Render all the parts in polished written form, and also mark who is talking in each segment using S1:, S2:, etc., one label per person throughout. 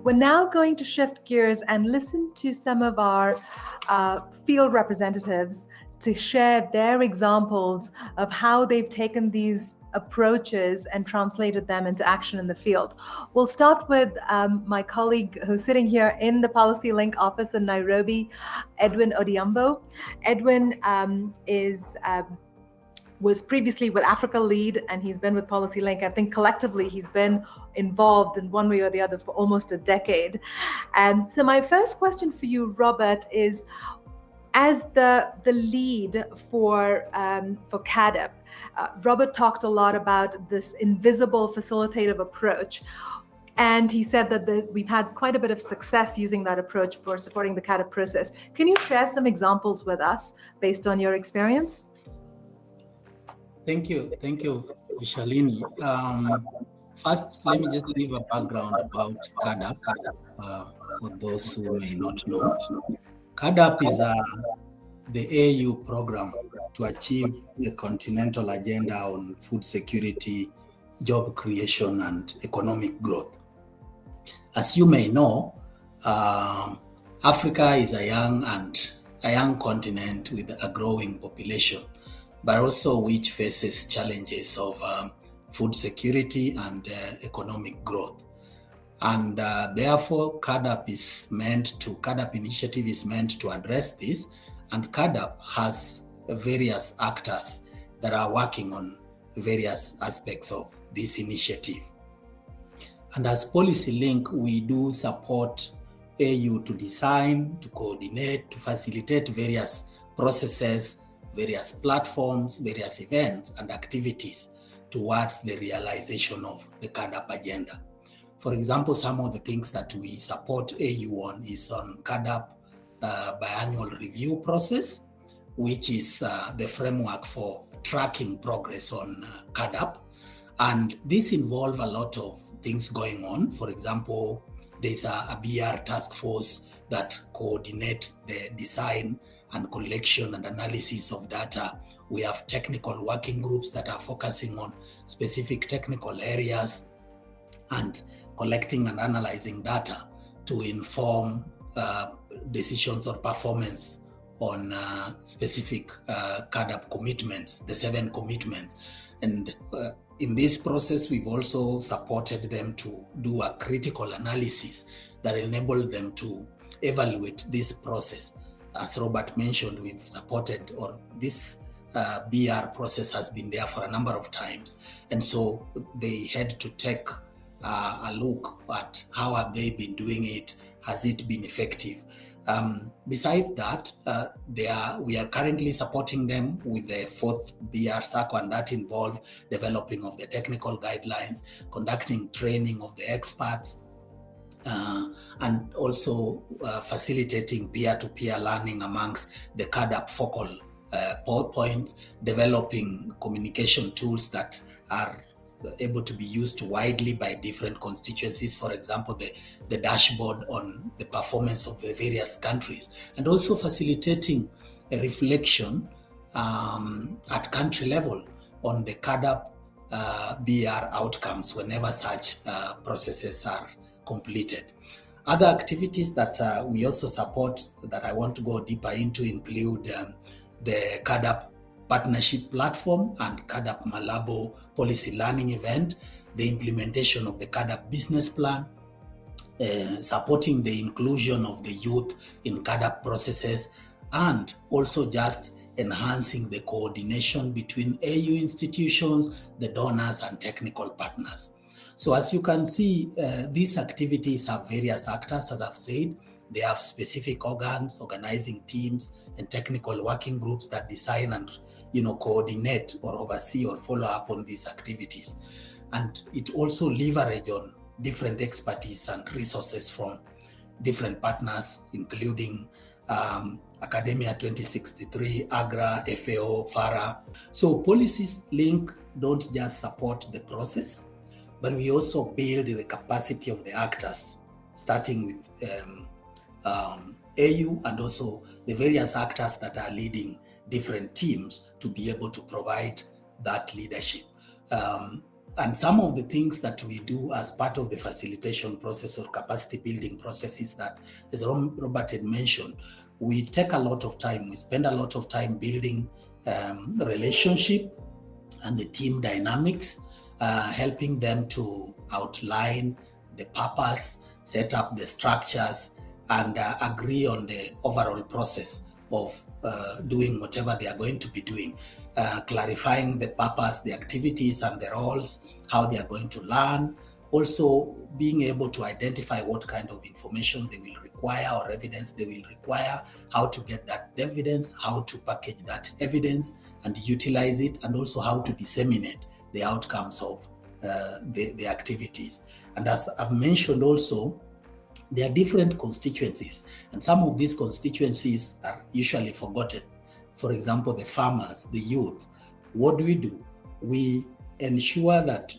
S1: We're now going to shift gears and listen to some of our field representatives to share their examples of how they've taken these approaches and translated them into action in the field. We'll start with my colleague who's sitting here in the Policy Link office in Nairobi, Edwin Odiambo. Edwin was previously with Africa Lead, and he's been with Policy Link. I think collectively he's been involved in one way or the other for almost a decade. And so my first question for you, Robert, is as the lead for CAADP, Robert talked a lot about this invisible facilitative approach. And he said that we've had quite a bit of success using that approach for supporting the CAADP process. Can you share some examples with us based on your experience?
S2: Thank you, Vishalini. First, let me just give a background about CAADP for those who may not know. CAADP is the AU program to achieve the continental agenda on food security, job creation, and economic growth. As you may know, Africa is a young continent with a growing population, but also which faces challenges of food security and economic growth. And therefore, CAADP initiative is meant to address this, and CAADP has various actors that are working on various aspects of this initiative. And as Policy Link, we do support AU to design, to coordinate, to facilitate various processes, various platforms, various events and activities towards the realization of the CAADP agenda. For example, some of the things that we support AU on is on CAADP biannual review process, which is the framework for tracking progress on CAADP. And this involves a lot of things going on. For example, there's a BR task force that coordinate the design and collection and analysis of data. We have technical working groups that are focusing on specific technical areas and collecting and analyzing data to inform decisions or performance on specific CAADP commitments, the 7 commitments. And in this process, we've also supported them to do a critical analysis that enabled them to evaluate this process. As Robert mentioned, we've supported, or this BR process has been there for a number of times. And so they had to take a look at how have they been doing it, has it been effective? Besides that, we are currently supporting them with the 4th BR circle, and that involves developing of the technical guidelines, conducting training of the experts, and also facilitating peer-to-peer learning amongst the CAADP focal points, developing communication tools that are able to be used widely by different constituencies. For example, the dashboard on the performance of the various countries, and also facilitating a reflection at country level on the CAADP BR outcomes whenever such processes are completed. Other activities that we also support that I want to go deeper into include the CAADP Partnership Platform and CAADP Malabo Policy Learning Event, the implementation of the CAADP Business Plan, supporting the inclusion of the youth in CAADP processes, and also just enhancing the coordination between AU institutions, the donors, and technical partners. So as you can see, these activities have various actors, as I've said. They have specific organs, organizing teams, and technical working groups that design and coordinate or oversee or follow up on these activities. And it also leverage on different expertise and resources from different partners, including Academia 2063, AGRA, FAO, FARA. So Policies Link don't just support the process, but we also build the capacity of the actors, starting with AU and also the various actors that are leading different teams to be able to provide that leadership. And some of the things that we do as part of the facilitation process or capacity building process is that, as Robert had mentioned, we take a lot of time, we spend a lot of time building the relationship and the team dynamics, helping them to outline the purpose, set up the structures, and agree on the overall process of doing whatever they are going to be doing, clarifying the purpose, the activities and the roles, how they are going to learn, also being able to identify what kind of information they will require or evidence they will require, how to get that evidence, how to package that evidence and utilize it, and also how to disseminate the outcomes of the activities. And as I've mentioned also, there are different constituencies, and some of these constituencies are usually forgotten. For example, the farmers, the youth. What do? We ensure that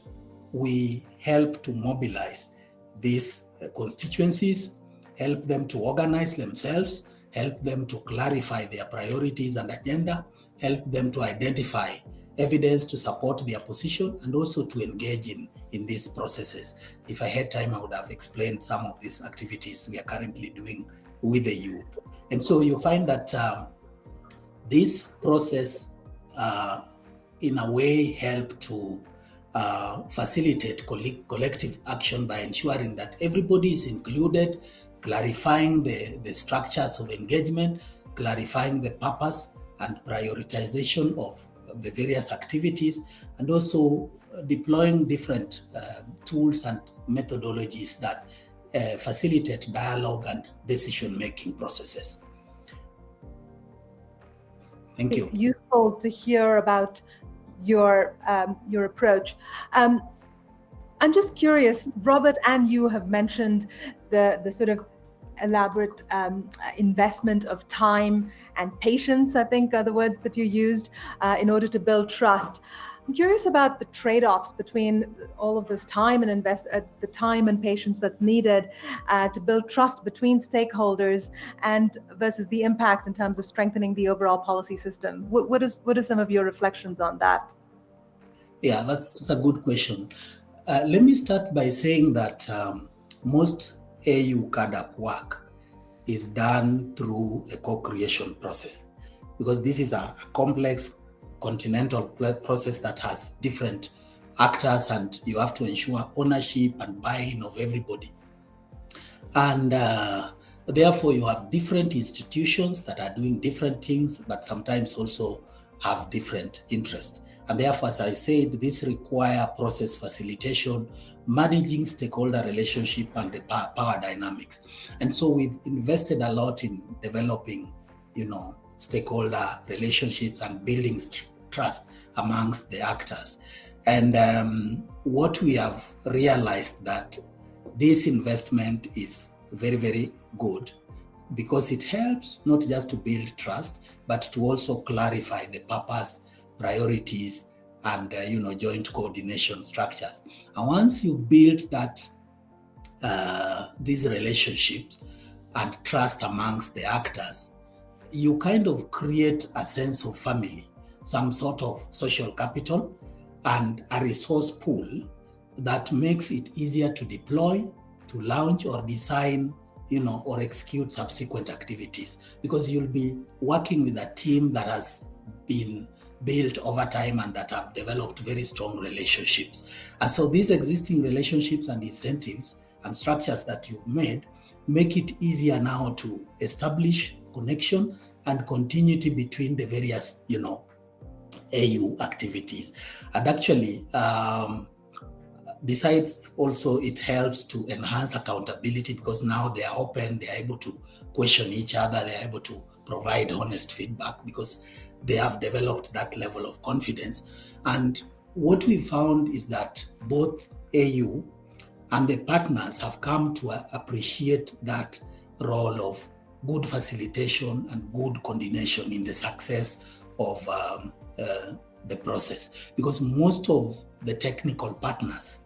S2: we help to mobilize these constituencies, help them to organize themselves, help them to clarify their priorities and agenda, help them to identify evidence to support their position, and also to engage in these processes. If I had time, I would have explained some of these activities we are currently doing with the youth. And so you find that this process in a way help to facilitate collective action by ensuring that everybody is included, clarifying the structures of engagement, clarifying the purpose and prioritization of the various activities, and also deploying different tools and methodologies that facilitate dialogue and decision-making processes. Thank you.
S1: It's useful to hear about your approach. I'm just curious, Robert and you have mentioned the sort of elaborate investment of time and patience, I think are the words that you used, in order to build trust. I'm curious about the trade-offs between all of this time and the time and patience that's needed to build trust between stakeholders and versus the impact in terms of strengthening the overall policy system. What are some of your reflections on that?
S2: Yeah, that's a good question. Let me start by saying that most AU CADAP work is done through a co-creation process, because this is a complex continental process that has different actors, and you have to ensure ownership and buy-in of everybody. And therefore you have different institutions that are doing different things, but sometimes also have different interests. And therefore, as I said, this requires process facilitation, managing stakeholder relationship and the power dynamics. And so we've invested a lot in developing, stakeholder relationships and building trust amongst the actors. And what we have realized that this investment is very, very good, because it helps not just to build trust, but to also clarify the purpose, priorities, and joint coordination structures. And once you build that these relationships and trust amongst the actors, you kind of create a sense of family, some sort of social capital, and a resource pool that makes it easier to deploy, to launch or design, or execute subsequent activities, because you'll be working with a team that has been built over time and that have developed very strong relationships. And so these existing relationships and incentives and structures that you've made make it easier now to establish connection and continuity between the various, AU activities. And actually, besides also it helps to enhance accountability, because now they are open, they are able to question each other, they are able to provide honest feedback because they have developed that level of confidence. And what we found is that both AU and the partners have come to appreciate that role of good facilitation and good coordination in the success of the process, because most of the technical partners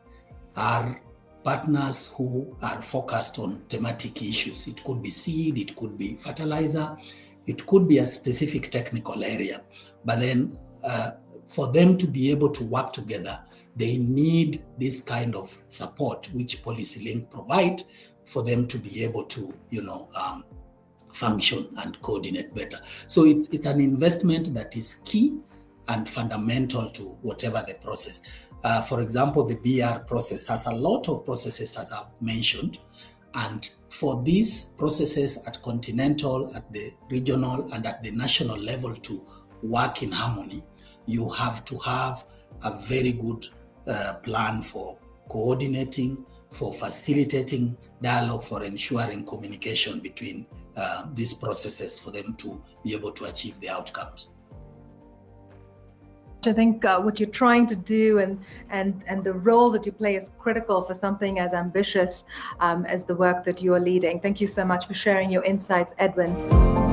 S2: are partners who are focused on thematic issues. It could be seed, it could be fertilizer, it could be a specific technical area. But then for them to be able to work together, they need this kind of support which PolicyLink provide for them to be able to, function and coordinate better. So it's an investment that is key and fundamental to whatever the process. For example, the BR process has a lot of processes that I've mentioned. And for these processes at continental, at the regional, and at the national level to work in harmony, you have to have a very good plan for coordinating, for facilitating dialogue, for ensuring communication between these processes for them to be able to achieve the outcomes.
S1: I think what you're trying to do and the role that you play is critical for something as ambitious as the work that you are leading. Thank you so much for sharing your insights, Edwin.